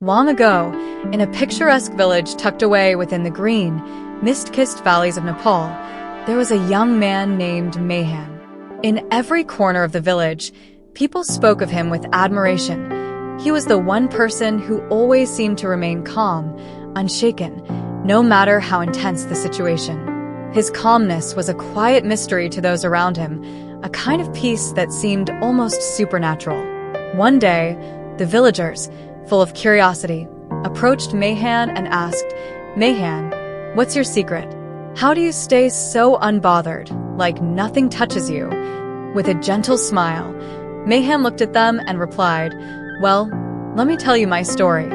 Long ago, in a picturesque village tucked away within the green, mist-kissed valleys of Nepal, there was a young man named Mahan. In every corner of the village, people spoke of him with admiration. He was the one person who always seemed to remain calm, unshaken, no matter how intense the situation. His calmness was a quiet mystery to those around him, a kind of peace that seemed almost supernatural. One day, the villagers, full of curiosity, approached Mahan and asked, "Mahan, what's your secret? How do you stay so unbothered, like nothing touches you?" With a gentle smile, Mahan looked at them and replied, "Well, let me tell you my story,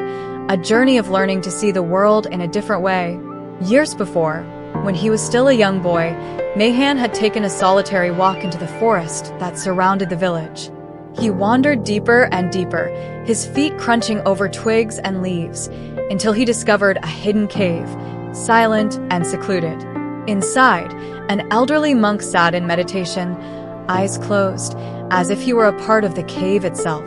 a journey of learning to see the world in a different way." Years before, when he was still a young boy, Mahan had taken a solitary walk into the forest that surrounded the village. He wandered deeper and deeper, his feet crunching over twigs and leaves, until he discovered a hidden cave, silent and secluded. Inside, an elderly monk sat in meditation, eyes closed, as if he were a part of the cave itself.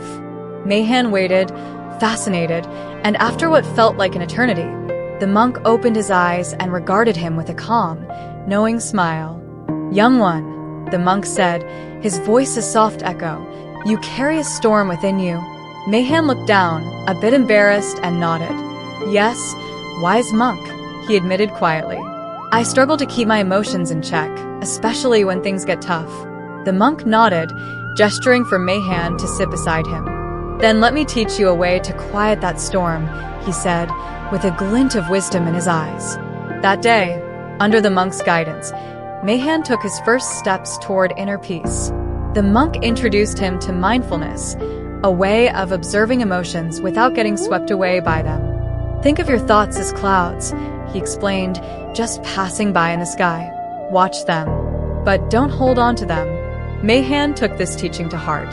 Mahan waited, fascinated, and after what felt like an eternity, the monk opened his eyes and regarded him with a calm, knowing smile. "Young one," the monk said, his voice a soft echo, "you carry a storm within you." Mahan looked down, a bit embarrassed, and nodded. "Yes, wise monk," he admitted quietly. "I struggle to keep my emotions in check, especially when things get tough." The monk nodded, gesturing for Mahan to sit beside him. "Then let me teach you a way to quiet that storm," he said, with a glint of wisdom in his eyes. That day, under the monk's guidance, Mahan took his first steps toward inner peace. The monk introduced him to mindfulness, a way of observing emotions without getting swept away by them. "Think of your thoughts as clouds," he explained, "just passing by in the sky. Watch them, but don't hold on to them." Mahan took this teaching to heart.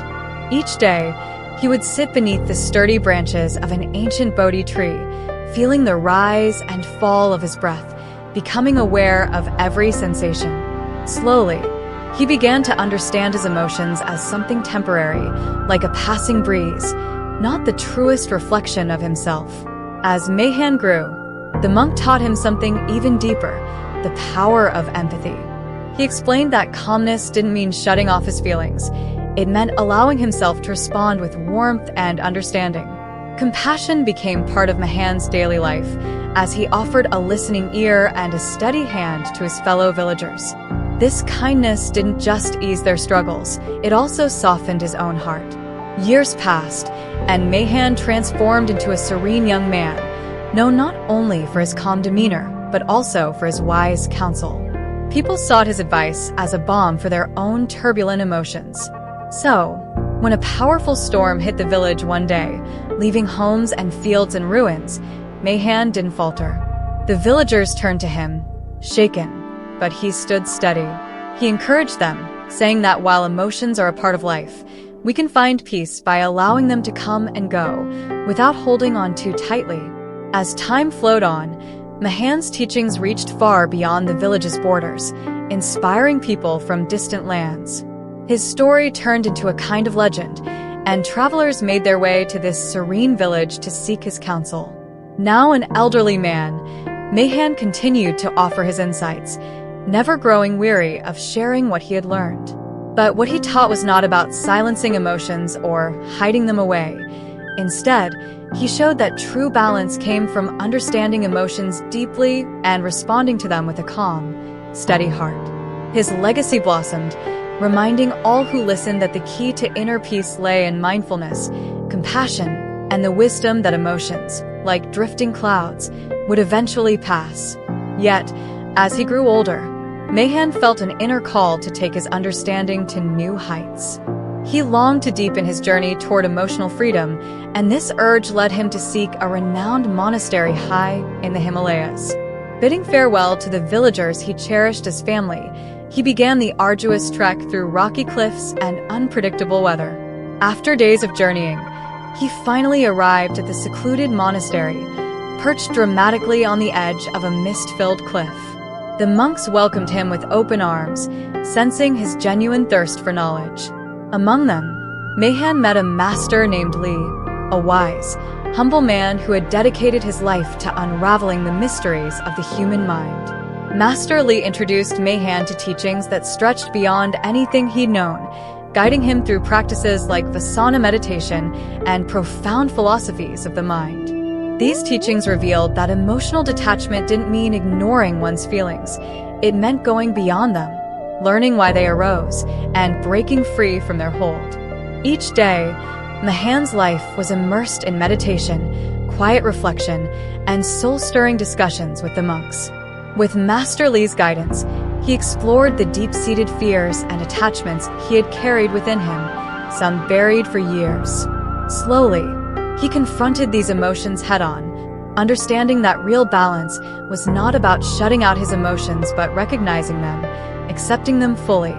Each day, he would sit beneath the sturdy branches of an ancient Bodhi tree, feeling the rise and fall of his breath, becoming aware of every sensation. Slowly, he began to understand his emotions as something temporary, like a passing breeze, not the truest reflection of himself. As Mahan grew, the monk taught him something even deeper, the power of empathy. He explained that calmness didn't mean shutting off his feelings. It meant allowing himself to respond with warmth and understanding. Compassion became part of Mahan's daily life, as he offered a listening ear and a steady hand to his fellow villagers. This kindness didn't just ease their struggles, it also softened his own heart. Years passed, and Mahan transformed into a serene young man, known not only for his calm demeanor, but also for his wise counsel. People sought his advice as a balm for their own turbulent emotions. So, when a powerful storm hit the village one day, leaving homes and fields in ruins, Mahan didn't falter. The villagers turned to him, shaken, but he stood steady. He encouraged them, saying that while emotions are a part of life, we can find peace by allowing them to come and go, without holding on too tightly. As time flowed on, Mahan's teachings reached far beyond the village's borders, inspiring people from distant lands. His story turned into a kind of legend, and travelers made their way to this serene village to seek his counsel. Now an elderly man, Mahan continued to offer his insights, never growing weary of sharing what he had learned. But what he taught was not about silencing emotions or hiding them away. Instead, he showed that true balance came from understanding emotions deeply and responding to them with a calm, steady heart. His legacy blossomed, reminding all who listened that the key to inner peace lay in mindfulness, compassion, and the wisdom that emotions, like drifting clouds, would eventually pass. Yet, as he grew older, Mahan felt an inner call to take his understanding to new heights. He longed to deepen his journey toward emotional freedom, and this urge led him to seek a renowned monastery high in the Himalayas. Bidding farewell to the villagers he cherished as family, he began the arduous trek through rocky cliffs and unpredictable weather. After days of journeying, he finally arrived at the secluded monastery, perched dramatically on the edge of a mist-filled cliff. The monks welcomed him with open arms, sensing his genuine thirst for knowledge. Among them, Mahan met a master named Li, a wise, humble man who had dedicated his life to unraveling the mysteries of the human mind. Master Li introduced Mahan to teachings that stretched beyond anything he'd known, guiding him through practices like Vipassana meditation and profound philosophies of the mind. These teachings revealed that emotional detachment didn't mean ignoring one's feelings. It meant going beyond them, learning why they arose, and breaking free from their hold. Each day, Mahan's life was immersed in meditation, quiet reflection, and soul-stirring discussions with the monks. With Master Li's guidance, he explored the deep-seated fears and attachments he had carried within him, some buried for years. Slowly, he confronted these emotions head-on, understanding that real balance was not about shutting out his emotions but recognizing them, accepting them fully.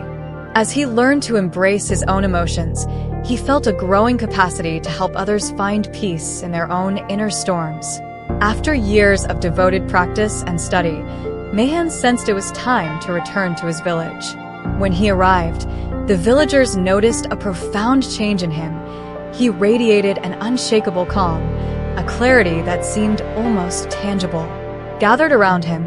As he learned to embrace his own emotions, he felt a growing capacity to help others find peace in their own inner storms. After years of devoted practice and study, Mahan sensed it was time to return to his village. When he arrived, the villagers noticed a profound change in him. He radiated an unshakable calm, a clarity that seemed almost tangible. Gathered around him,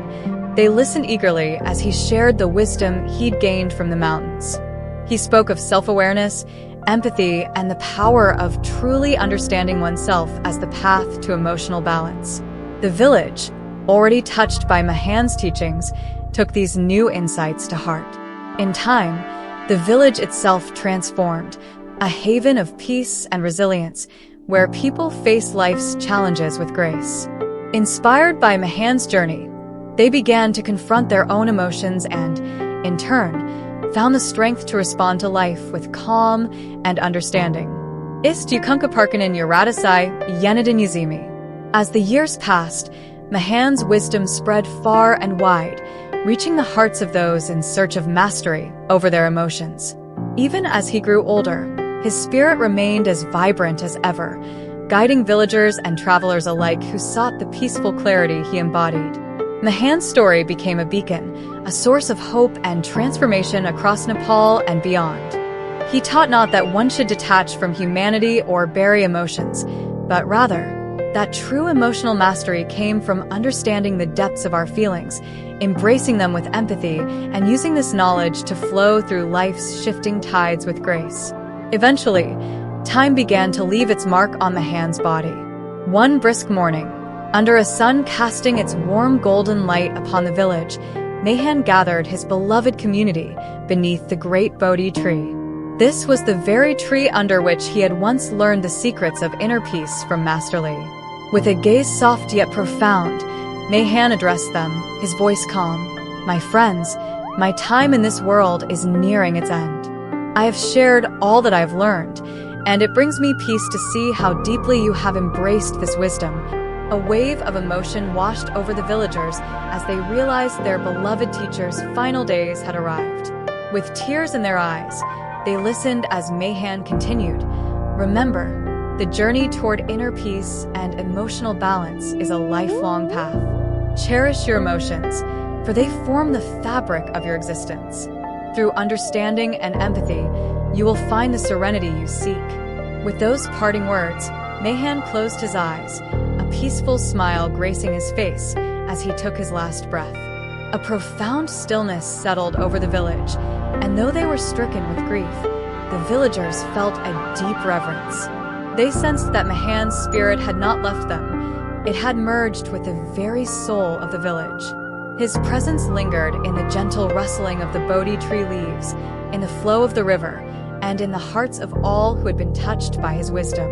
they listened eagerly as he shared the wisdom he'd gained from the mountains. He spoke of self-awareness, empathy, and the power of truly understanding oneself as the path to emotional balance. The village, already touched by Mahan's teachings, took these new insights to heart. In time, the village itself transformed, a haven of peace and resilience, where people face life's challenges with grace. Inspired by Mahan's journey, they began to confront their own emotions and, in turn, found the strength to respond to life with calm and understanding. Ist Yukunkaparkanen Yaratasai Yenadin Yazimi. As the years passed, Mahan's wisdom spread far and wide, reaching the hearts of those in search of mastery over their emotions. Even as he grew older, his spirit remained as vibrant as ever, guiding villagers and travelers alike who sought the peaceful clarity he embodied. Mahan's story became a beacon, a source of hope and transformation across Nepal and beyond. He taught not that one should detach from humanity or bury emotions, but rather, that true emotional mastery came from understanding the depths of our feelings, embracing them with empathy, and using this knowledge to flow through life's shifting tides with grace. Eventually, time began to leave its mark on Mahan's body. One brisk morning, under a sun casting its warm golden light upon the village, Mahan gathered his beloved community beneath the great Bodhi tree. This was the very tree under which he had once learned the secrets of inner peace from Master Li. With a gaze soft yet profound, Mahan addressed them, his voice calm. "My friends, my time in this world is nearing its end. I have shared all that I have learned, and it brings me peace to see how deeply you have embraced this wisdom." A wave of emotion washed over the villagers as they realized their beloved teacher's final days had arrived. With tears in their eyes, they listened as Mahan continued. "Remember, the journey toward inner peace and emotional balance is a lifelong path. Cherish your emotions, for they form the fabric of your existence. Through understanding and empathy, you will find the serenity you seek." With those parting words, Mahan closed his eyes, a peaceful smile gracing his face as he took his last breath. A profound stillness settled over the village, and though they were stricken with grief, the villagers felt a deep reverence. They sensed that Mahan's spirit had not left them. It had merged with the very soul of the village. His presence lingered in the gentle rustling of the Bodhi tree leaves, in the flow of the river, and in the hearts of all who had been touched by his wisdom.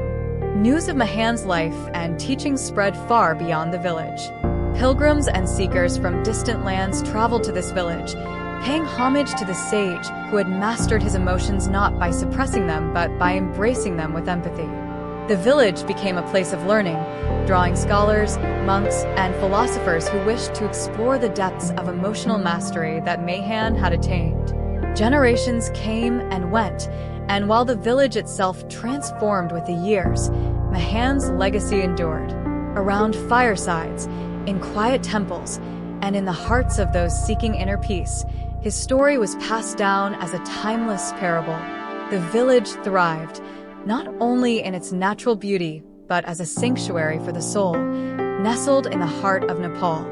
News of Mahan's life and teachings spread far beyond the village. Pilgrims and seekers from distant lands traveled to this village, paying homage to the sage who had mastered his emotions not by suppressing them but by embracing them with empathy. The village became a place of learning, drawing scholars, monks, and philosophers who wished to explore the depths of emotional mastery that Mahan had attained. Generations came and went, and while the village itself transformed with the years, Mahan's legacy endured. Around firesides, in quiet temples, and in the hearts of those seeking inner peace, his story was passed down as a timeless parable. The village thrived, not only in its natural beauty, but as a sanctuary for the soul, nestled in the heart of Nepal.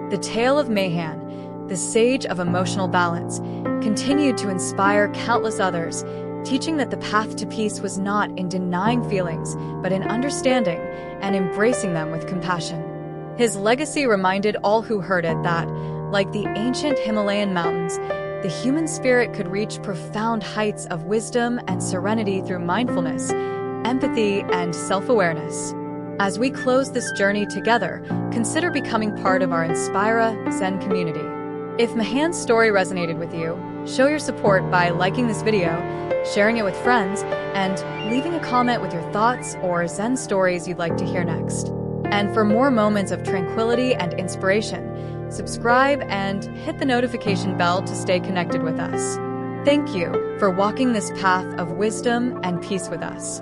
The tale of Mahan, the sage of emotional balance, continued to inspire countless others, teaching that the path to peace was not in denying feelings, but in understanding and embracing them with compassion. His legacy reminded all who heard it that, like the ancient Himalayan mountains, the human spirit could reach profound heights of wisdom and serenity through mindfulness, empathy, and self-awareness. As we close this journey together, consider becoming part of our Inspira Zen community. If Mahan's story resonated with you, show your support by liking this video, sharing it with friends, and leaving a comment with your thoughts or Zen stories you'd like to hear next. And for more moments of tranquility and inspiration, subscribe and hit the notification bell to stay connected with us. Thank you for walking this path of wisdom and peace with us.